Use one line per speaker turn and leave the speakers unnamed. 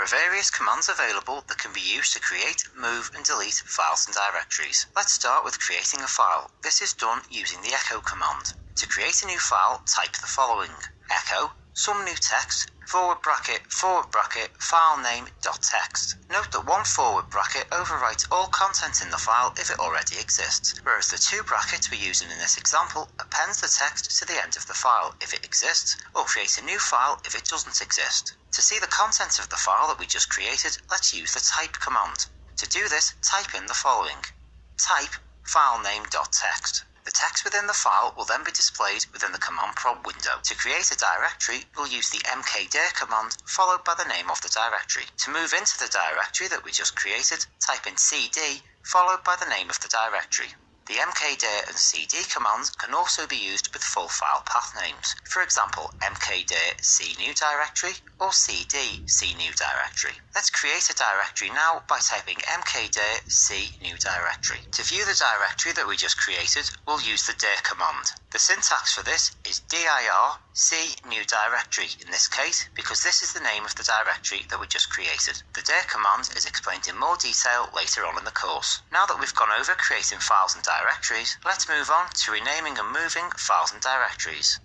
are various commands available that can be used to create, move and delete files and directories. Let's start with creating a file. This is done using the echo command. To create a new file, type the following: echo some new text // file name .text. Note that one forward bracket overwrites all content in the file if it already exists, whereas the two brackets we're using in this example appends the text to the end of the file if it exists, or create a new file if it doesn't exist. To see the content of the file that we just created, let's use the type command. To do this, type in the following: type filename.text. The text within the file will then be displayed within the command prompt window. To create a directory, we'll use the mkdir command followed by the name of the directory. To move into the directory that we just created, type in cd followed by the name of the directory. The mkdir and cd commands can also be used with full file path names. For example, mkdir cnew directory or cd cnew directory. Let's create a directory now by typing mkdir cnew directory. To view the directory that we just created, we'll use the dir command. The syntax for this is dir cnew directory in this case, because this is the name of the directory that we just created. The dir command is explained in more detail later on in the course. Now that we've gone over creating files and directories, let's move on to renaming and moving files and directories.